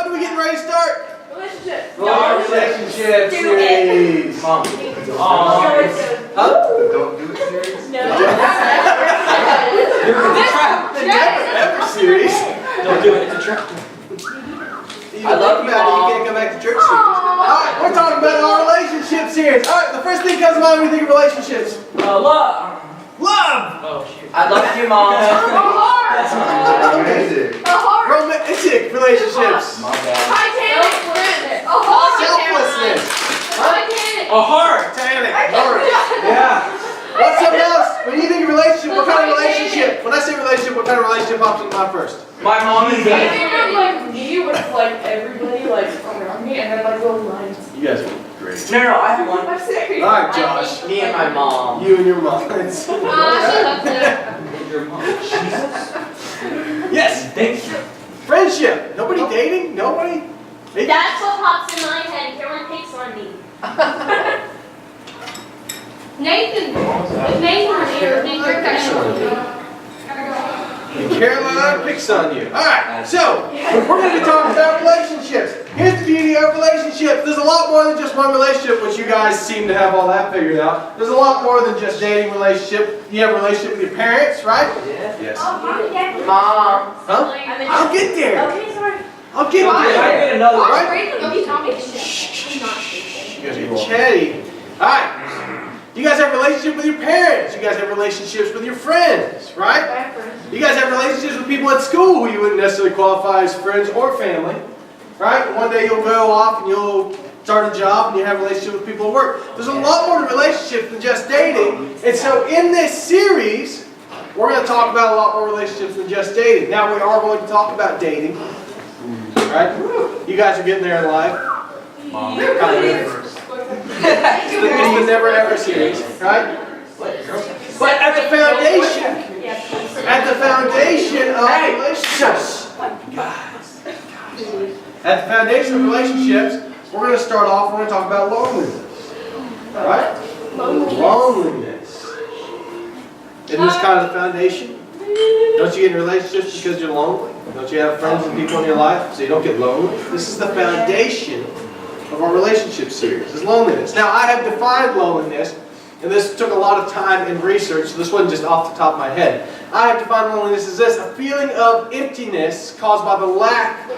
what are we getting ready to start? Relationship. Relationship series. Huh? Don't do it serious. No. It's a trap. The Never Ever series. Don't do it, it's a trap. I love about it. You can't come back to church series. Alright, we're talking about our relationship series. Alright, the first thing comes to mind when you think of relationships. Love. Love! Oh, shoot. I love you, Mom. Romantic. Romantic relationships. My bad. Selflessness. A heart. Titanic. Yeah. What's something else? When you think of relationship, what kind of relationship? When I say relationship, what kind of relationship pops into mind first? My mom and I dad. think of like me with like everybody like around me and then like little lines. You guys are great. No, I have one. I'm serious. Alright, Josh. Me and my mom. You and your mom. Your mom. Jesus. Yes. Thank you. Friendship. Nobody dating? Nobody? That's what pops in my head. Caroline picks on me. Nathan. Nathan's here. And Caroline picks on you. Alright, so we're going to be talking about relationships. Here's the beauty of relationships. There's a lot more than just one relationship, which you guys seem to have all that figured out. There's a lot more than just dating relationship. You have a relationship with your parents, right? Yeah. Yes. Mom. Huh? I'll get there. Okay, sorry. I'll get I there. get another one. Right? You guys are chatty. Alright. You guys have relationships with your parents. You guys have relationships with your friends, right? You guys have relationships with people at school who you wouldn't necessarily qualify as friends or family, right? One day you'll go off and you'll start a job and you have a relationship with people at work. There's a lot more to relationships than just dating. And so in this series, we're going to talk about a lot more relationships than just dating. Now we are going to talk about dating, right? You guys are getting there in life. Mom. It's the Never Ever series, right? But at the foundation of relationships, at the foundation of relationships, we're going to start off, we're going to talk about loneliness, right? Loneliness. Isn't this kind of the foundation? Don't you get in relationships because you're lonely? Don't you have friends and people in your life so you don't get lonely? This is the foundation of our relationship series, is loneliness. Now, I have defined loneliness, and this took a lot of time and research, so this wasn't just off the top of my head. I have defined loneliness as this: a feeling of emptiness caused by the lack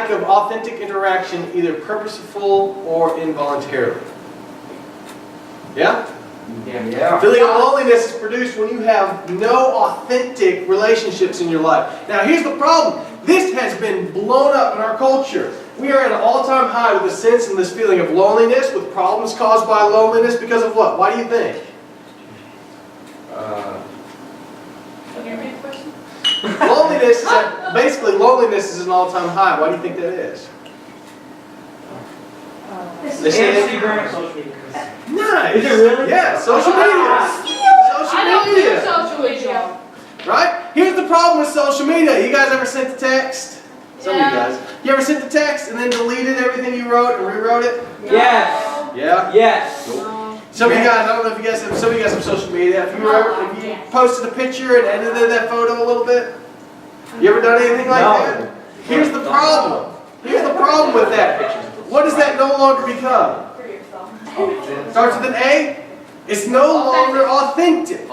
of authentic interaction, either purposeful or involuntarily. Yeah? Yeah. Feeling of loneliness is produced when you have no authentic relationships in your life. Now, here's the problem. This has been blown up in our culture. We are at an all-time high with a sense and this feeling of loneliness, with problems caused by loneliness because of what? Why do you think? Loneliness is basically loneliness is an all-time high. Why do you think that is? Instagram, social media. Nice. Is it really? Yeah, social media. Social media. Right? Here's the problem with social media. You guys ever sent a text? Some of you guys. You ever sent the text and then deleted everything you wrote and rewrote it? Yes. Yeah? Yes. Some of you guys, I don't know if you guys have, some of you guys have social media. If you posted a picture and edited that photo a little bit? You ever done anything like that? Here's the problem. Here's the problem with that. What does that no longer become? Starts with an A? It's no longer authentic.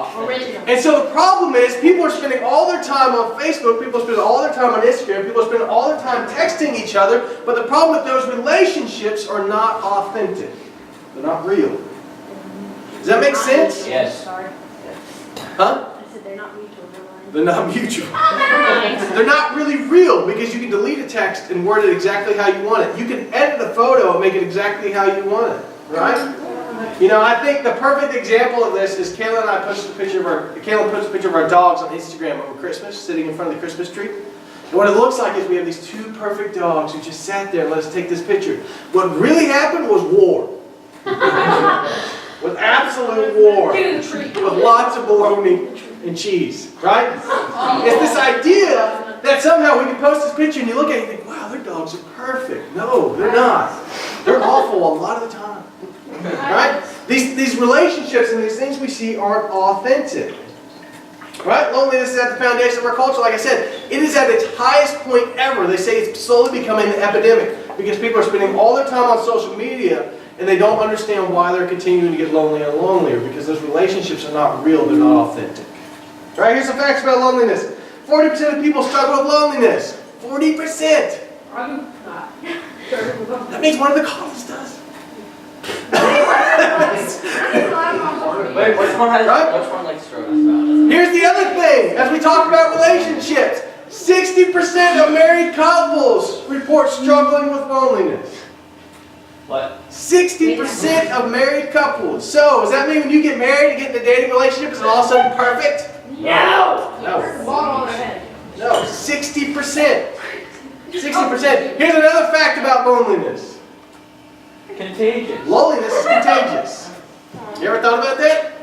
And so the problem is, people are spending all their time on Facebook, people are spending all their time on Instagram, people are spending all their time texting each other, but the problem with those relationships are not authentic. They're not real. Does that make sense? Yes. Huh? I said they're not mutual. They're not mutual. They're not really real, because you can delete a text and word it exactly how you want it. You can edit a photo and make it exactly how you want it. Right? You know, I think the perfect example of this is Kayla and I posted a picture of our dogs on Instagram over Christmas, sitting in front of the Christmas tree. And what it looks like is we have these two perfect dogs who just sat there and let us take this picture. What really happened was war. With absolute war. With lots of bologna and cheese. Right? It's this idea that somehow we can post this picture and you look at it and you think, wow, their dogs are perfect. No, they're not. They're awful a lot of the time. Right? These relationships and these things we see aren't authentic. Right? Loneliness is at the foundation of our culture. Like I said, it is at its highest point ever. They say it's slowly becoming an epidemic because people are spending all their time on social media and they don't understand why they're continuing to get lonelier and lonelier because those relationships are not real, they're not authentic. Right? Here's some facts about loneliness. 40% of people struggle with loneliness. 40%. I'm not. That means one of the colleges does. Wait, which one has, Right? which one like struggles about? Here's the other thing. As we talk about relationships, 60% of married couples report struggling with loneliness. What? 60% of married couples. So, does that mean when you get married and get in a dating relationship, is it all of a sudden perfect? No! No. Ball on the head. No, 60%. 60%. Here's another fact about loneliness. Contagious. Loneliness is contagious. You ever thought about that?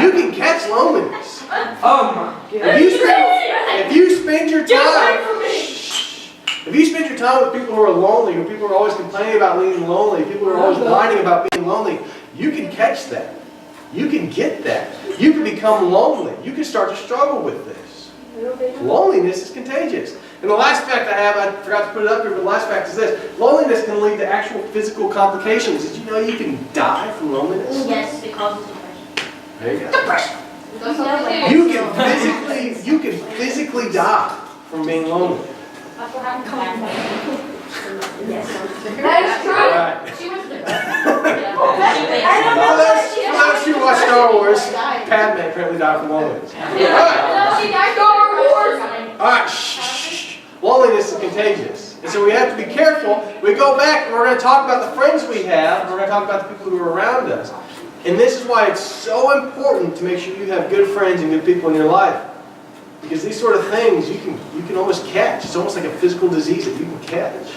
You can catch loneliness. Oh my god. If you spend your Get away time, from me! if you spend your time with people who are lonely, or people who are always complaining about being lonely, people who are always whining about being lonely, you can catch that. You can get that. You can become lonely. You can start to struggle with this. Loneliness is contagious. And the last fact I have, I forgot to put it up here, but the last fact is this. Loneliness can lead to actual physical complications. Did you know you can die from loneliness? Yes, it causes depression. There you go. Depression. You can physically die from being lonely. That's what happened to my Yes. That is true. Right. She was the For those who watch Star Wars, Padme apparently died from loneliness. Alright, She died Star Wars. alright, shh. Loneliness is contagious. And so we have to be careful. We go back and we're going to talk about the friends we have, and we're going to talk about the people who are around us. And this is why it's so important to make sure you have good friends and good people in your life. Because these sort of things you can almost catch. It's almost like a physical disease that you can catch.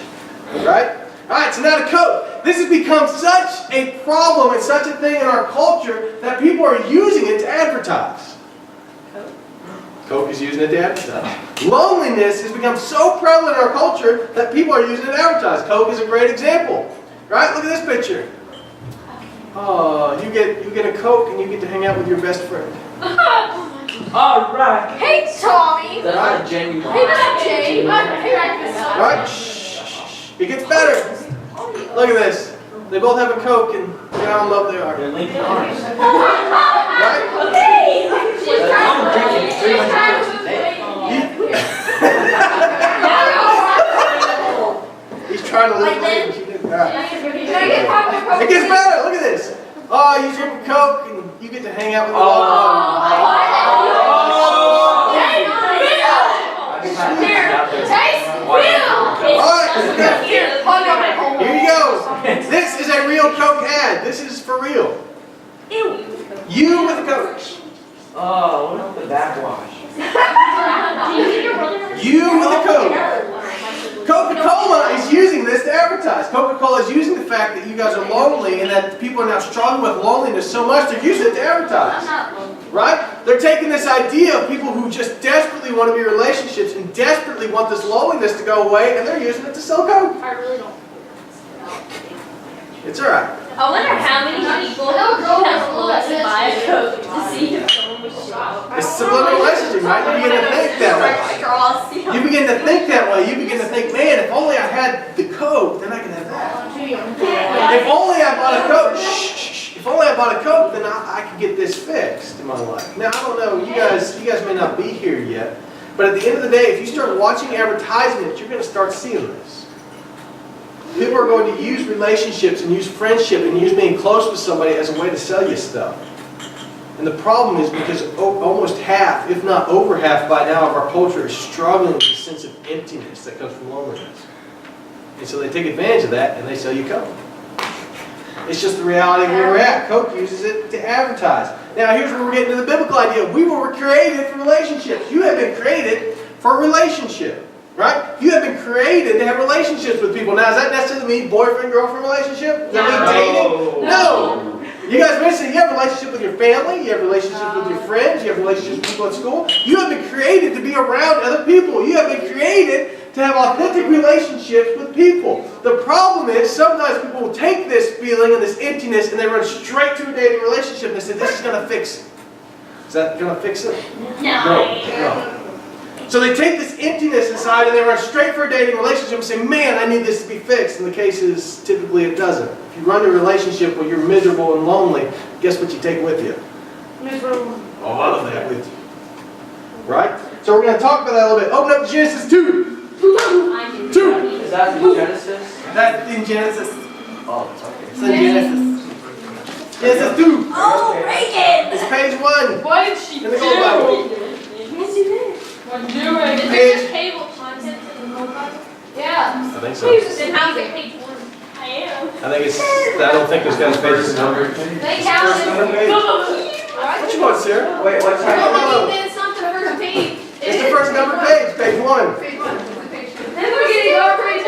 Right? Alright, so now to Coke. This has become such a problem and such a thing in our culture that people are using it to advertise. Coke is using it to advertise. Loneliness has become so prevalent in our culture that people are using it to advertise. Coke is a great example. Right? Look at this picture. Oh, you get a Coke and you get to hang out with your best friend. Alright. Hey, Tommy. That's not genuine. Hey, Jay. Right? Shh. It gets better. Look at this. They both have a Coke and look how in love they are. They're linking arms. Right? I'm drinking 300 Cokes a day. He's trying to live Like but she didn't. Alright. Can I get popcorn? It gets better. Look at this. Oh, you drink a Coke and you get to hang out with your loved one. Here you go. This is a real Coke ad. This is for real. You with a Coke. Oh, what about the backwash? You with a Coke. Coca-Cola is using this to advertise. Coca-Cola is using the fact that you guys are lonely and that people are now struggling with loneliness so much, they're using it to advertise. Right? They're taking this idea of people who just desperately want to be in relationships and desperately want this loneliness to go away, and they're using it to sell Coke. I really don't. It's alright. I wonder how many people have bullets to buy a Coke to see if someone was shot. It's subliminal messaging, right? You begin to think that way. Straws. You begin to think that way. You begin to think, man, if only I had the Coke, then I could have that. If only I bought a Coke, if only I bought a Coke, then I could get this fixed in my life. Now, I don't know, you guys may not be here yet, but at the end of the day, if you start watching advertisements, you're going to start seeing this. People are going to use relationships and use friendship and use being close with somebody as a way to sell you stuff. And the problem is because almost half, if not over half by now, of our culture is struggling with a sense of emptiness that comes from loneliness. And so they take advantage of that and they sell you Coke. It's just the reality of where we're at. Coke uses it to advertise. Now here's where we're getting to the biblical idea. We were created for relationships. You have been created for a relationship. Right? You have been created to have relationships with people. Now, does that necessarily mean boyfriend-girlfriend relationship? Does that mean dating? No. You guys mentioned you have a relationship with your family, you have relationships with your friends, you have relationships with people at school. You have been created to be around other people. You have been created to have authentic relationships with people. The problem is sometimes people will take this feeling and this emptiness and they run straight to a dating relationship and they say, this is going to fix it. Is that going to fix it? No. So they take this emptiness inside and they run straight for a dating relationship and say, man, I need this to be fixed. And the case is, typically it doesn't. If you run a relationship where you're miserable and lonely, guess what you take with you? Miserable. A lot of that with you. Right? So we're going to talk about that a little bit. Open up to Genesis 2. 2. Is that in Genesis? That's in Genesis. Oh, it's okay. It's in Genesis. Genesis 2. Oh, Reagan! It's page 1. What did she In the Gold Bible. Yes, you did. What doing? Is Page- there table content in the Gold Bible? Yeah. I think so. Then how's it page 1? I am. I think it's, I don't think there's got a page number. They First counted. number page? What you want, Sarah? Wait, what's that? No. Then something first page. It's the first number page, page 1. Page 1. Then we're getting over page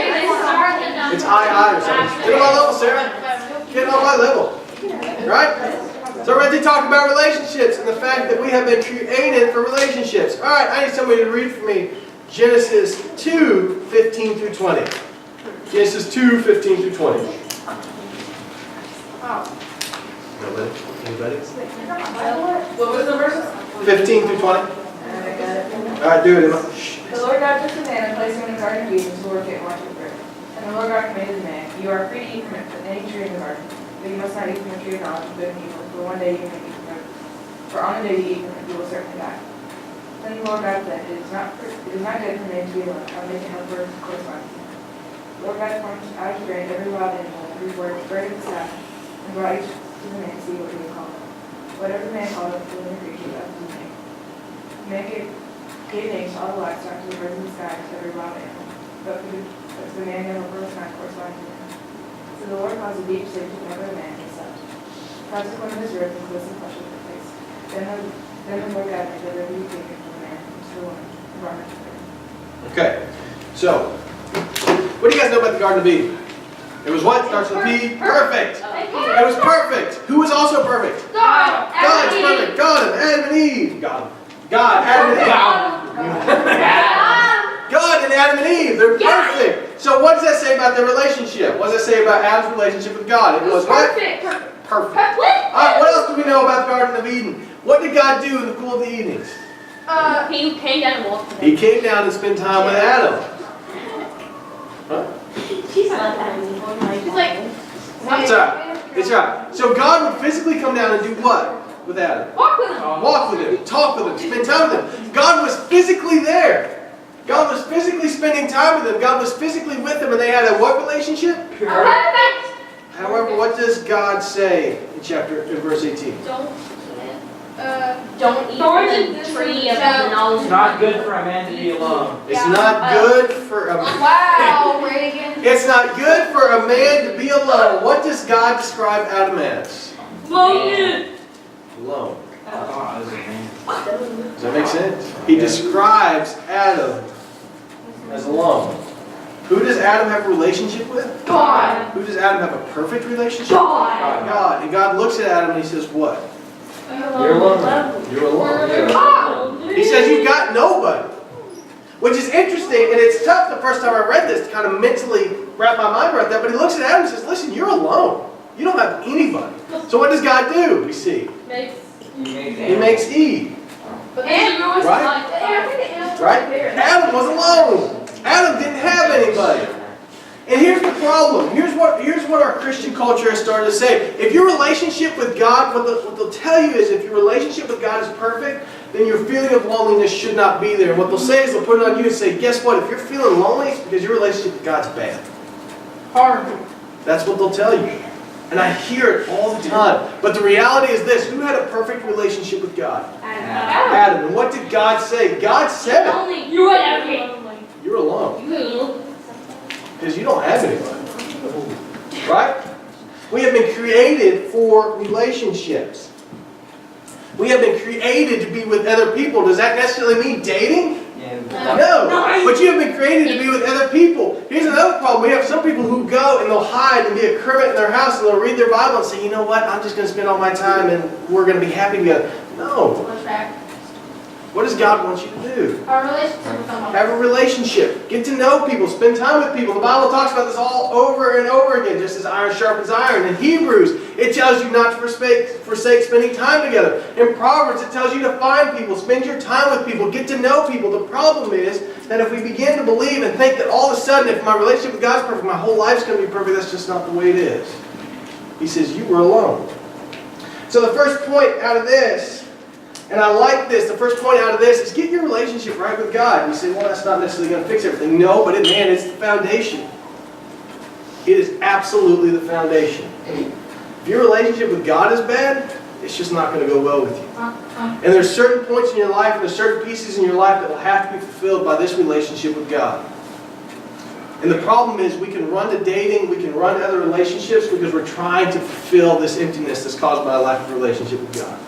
It's I or something. Get on my level, Sarah. Get on my level. Right? So we're going to talk about relationships and the fact that we have been created for relationships. All right, I need somebody to read for me Genesis 2, 15 through 20. Genesis 2, 15 through 20. Nobody? Anybody? What was the verse? 15 through 20. All right, do it, Emma. The Lord God took the man and placed him in the garden of Eden to work it and watch it grow. And the Lord God commanded the man, you are free to eat from any tree in the garden, but you must not eat from the tree of knowledge of good and evil, for one day you may eat from it. For on the day you eat from it, you will certainly die. Then the Lord God said, it is not good for man to be alone. I will make a helper to correspond to him. The Lord God formed out of the ground every wild animal, every bird of the sky, and brought each to the man to see what he would call it. Whatever the man called it, the living creature, that was his name. The man gave names to all the livestock, to the birds in the sky, to every wild animal. But to the man no helper was not corresponding to him. So the Lord caused a deep sleep to cover the man, and he slept. God took one of his ribs and placed the flesh of his face. Then the Lord God made the rib he taken from the man, and to the woman, and brought her to her. Okay, so what do you guys know about the Garden of Eden? It was what? Starts with P. Perfect. It was perfect. Who was also perfect? God! God's perfect. God and Adam and Eve. God, Adam and Eve. God and Adam and Eve. They're perfect. So what does that say about their relationship? What does that say about Adam's relationship with God? It was what? Perfect. Perfect. All right, what else do we know about the Garden of Eden? What did God do in the cool of the evenings? He came down and walked with He came down and spent time with Adam. Huh? She's not that easy. She's like, It's right. It's right. So God would physically come down and do what with Adam? Walk with him. Walk with him, talk with him, spend time with him. God was physically there. God was physically spending time with him. God was physically with him, and they had a what relationship? Perfect. However, what does God say in verse 18? don't eat from the tree of the knowledge. It's not good for a man to be alone. It's not good for a Wow, Reagan. It's not good for a man to be alone. What does God describe Adam as? Lonely. Alone. Oh, this is mean. Does that make sense? He describes Adam as alone. Who does Adam have a relationship with? God. Who does Adam have a perfect relationship with? God. God. And God looks at Adam and he says, what? You're alone. You're alone. God. He says, you've got nobody. Which is interesting, and it's tough the first time I read this to kind of mentally wrap my mind around that, but he looks at Adam and says, listen, you're alone. You don't have anybody. So what does God do? We see. He makes Eve. But then you always Right? like, Right? Adam was alone. Adam didn't have anybody. And here's the problem. Here's what our Christian culture has started to say. If your relationship with God, what they'll tell you is if your relationship with God is perfect, then your feeling of loneliness should not be there. And what they'll say is they'll put it on you and say, guess what? If you're feeling lonely, it's because your relationship with God's bad. hard. That's what they'll tell you. And I hear it all the time. But the reality is this. Who had a perfect relationship with God? Adam. And what did God say? God said it. Only you would have You're alone. you. Because you don't have anybody. Right? We have been created for relationships. We have been created to be with other people. Does that necessarily mean dating? No. But you have been created to be with other people. Here's another problem. We have some people who go and they'll hide and be a hermit in their house and they'll read their Bible and say, you know what, I'm just going to spend all my time and we're going to be happy together. No. What does God want you to do? Our relationship with someone. Have a relationship. Get to know people. Spend time with people. The Bible talks about this all over and over again, just as iron sharpens iron. In Hebrews, it tells you not to forsake spending time together. In Proverbs, it tells you to find people. Spend your time with people. Get to know people. The problem is that if we begin to believe and think that all of a sudden, if my relationship with God is perfect, my whole life's going to be perfect, that's just not the way it is. He says, you were alone. So the first point out of this, and I like this, the first point out of this is get your relationship right with God. You say, well, that's not necessarily going to fix everything. No, but man, it's the foundation. It is absolutely the foundation. If your relationship with God is bad, it's just not going to go well with you. And there's certain points in your life, and there's certain pieces in your life that will have to be fulfilled by this relationship with God. And the problem is we can run to dating, we can run to other relationships because we're trying to fulfill this emptiness that's caused by a lack of relationship with God.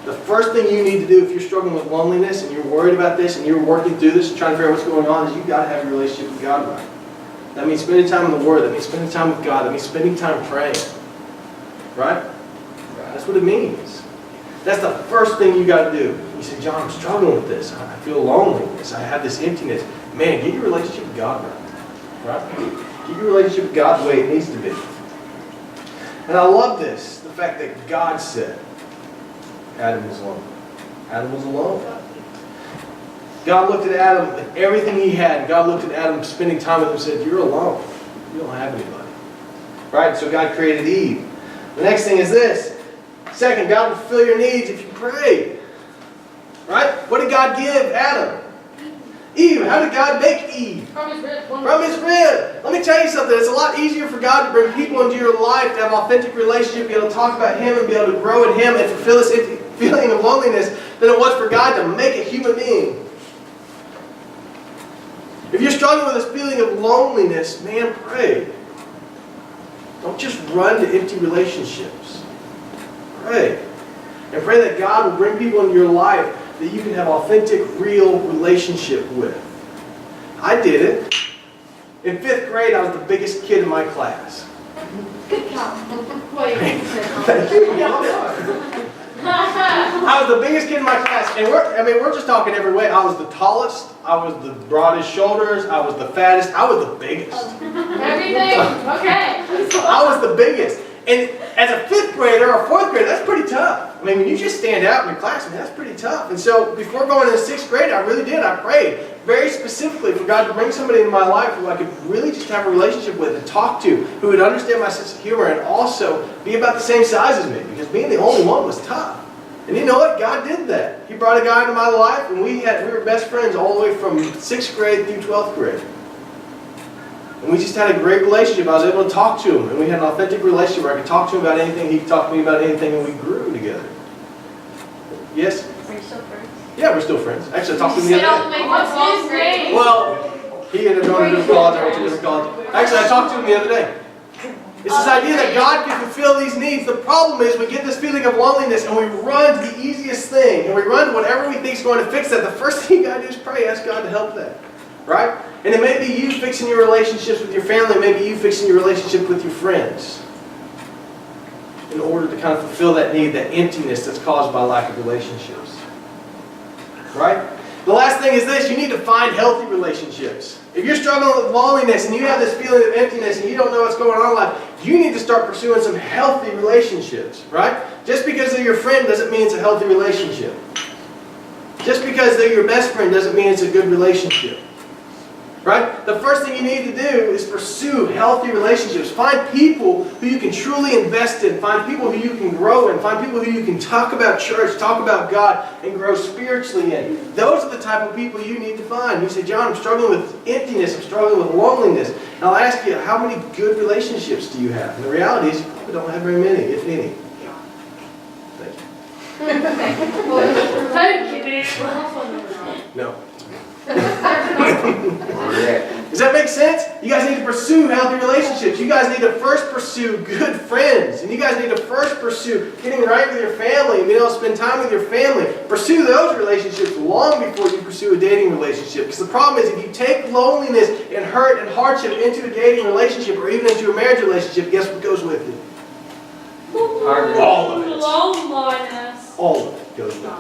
The first thing you need to do if you're struggling with loneliness and you're worried about this and you're working through this and trying to figure out what's going on is you've got to have your relationship with God right. That means spending time in the Word. That means spending time with God. That means spending time praying. Right? That's what it means. That's the first thing you got to do. You say, John, I'm struggling with this. I feel loneliness. I have this emptiness. Man, get your relationship with God right. Right? Get your relationship with God the way it needs to be. And I love this, the fact that God said Adam was alone. Adam was alone. God looked at Adam and everything he had. God looked at Adam spending time with him and said, you're alone. You don't have anybody. Right? So God created Eve. The next thing is this. Second, God will fulfill your needs if you pray. Right? What did God give Adam? Eve. How did God make Eve? From his rib. From his rib. Let me tell you something. It's a lot easier for God to bring people into your life to have authentic relationship, be able to talk about Him and be able to grow in Him and fulfill this feeling of loneliness than it was for God to make a human being. If you're struggling with this feeling of loneliness, man, pray. Don't just run to empty relationships. Pray. And pray that God will bring people into your life that you can have authentic, real relationship with. I did it. In 5th grade, I was the biggest kid in my class. Good job. Wait, I was the biggest kid in my class, and we're just talking every way. I was the tallest, I was the broadest shoulders, I was the fattest, I was the biggest. everything. Okay. I was the biggest. And as a 5th grader or a 4th grader, that's pretty tough. I mean, when you just stand out in your class, man, that's pretty tough. And so before going into 6th grade, I really did. I prayed very specifically for God to bring somebody into my life who I could really just have a relationship with and talk to, who would understand my sense of humor and also be about the same size as me, because being the only one was tough. And you know what? God did that. He brought a guy into my life, and we were best friends all the way from 6th grade through 12th grade. And we just had a great relationship. I was able to talk to him, and we had an authentic relationship where I could talk to him about anything, he could talk to me about anything, and we grew together. Yes? Are you still friends? Yeah, we're still friends. Actually, I talked to him the other day. What's his name? Well, he ended up going to different college, I went to a different college. Actually, I talked to him the other day. It's this idea that God can fulfill these needs. The problem is we get this feeling of loneliness and we run to the easiest thing. And we run to whatever we think is going to fix that. The first thing you got to do is pray. Ask God to help that. Right? And it may be you fixing your relationships with your family. It may be you fixing your relationship with your friends. In order to kind of fulfill that need, that emptiness that's caused by lack of relationships. Right? The last thing is this. You need to find healthy relationships. If you're struggling with loneliness and you have this feeling of emptiness and you don't know what's going on in life, you need to start pursuing some healthy relationships, right? Just because they're your friend doesn't mean it's a healthy relationship. Just because they're your best friend doesn't mean it's a good relationship. Right? The first thing you need to do is pursue healthy relationships. Find people who you can truly invest in. Find people who you can grow in. Find people who you can talk about church, talk about God, and grow spiritually in. Those are the type of people you need to find. You say, John, I'm struggling with emptiness. I'm struggling with loneliness. And I'll ask you, how many good relationships do you have? And the reality is, you probably don't have very many, if any. Thank you. No. Does that make sense? You guys need to pursue healthy relationships. You guys need to first pursue good friends. And you guys need to first pursue getting right with your family and being able to spend time with your family. Pursue those relationships long before you pursue a dating relationship. Because the problem is if you take loneliness and hurt and hardship into a dating relationship or even into a marriage relationship, guess what goes with it? All of it. Loneliness. All of it goes with it.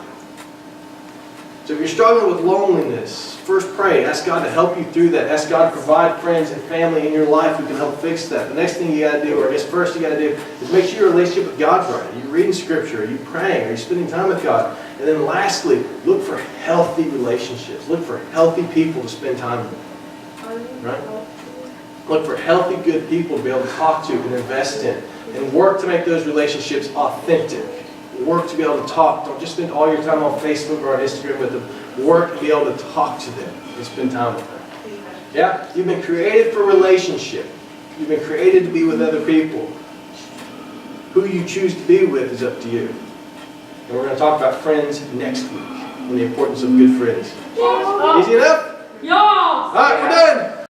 So if you're struggling with loneliness, first pray. Ask God to help you through that. Ask God to provide friends and family in your life who can help fix that. The next thing you got to do, or I guess first you got to do, is make sure your relationship with God's right. Are you reading Scripture? Are you praying? Are you spending time with God? And then lastly, look for healthy relationships. Look for healthy people to spend time with. Right? Look for healthy, good people to be able to talk to and invest in. And work to make those relationships authentic. Work to be able to talk. Don't just spend all your time on Facebook or on Instagram with them. Work to be able to talk to them and spend time with them. Yeah? You've been created for relationship. You've been created to be with other people. Who you choose to be with is up to you. And we're going to talk about friends next week and the importance of good friends. Easy enough? Yeah. All right, we're done.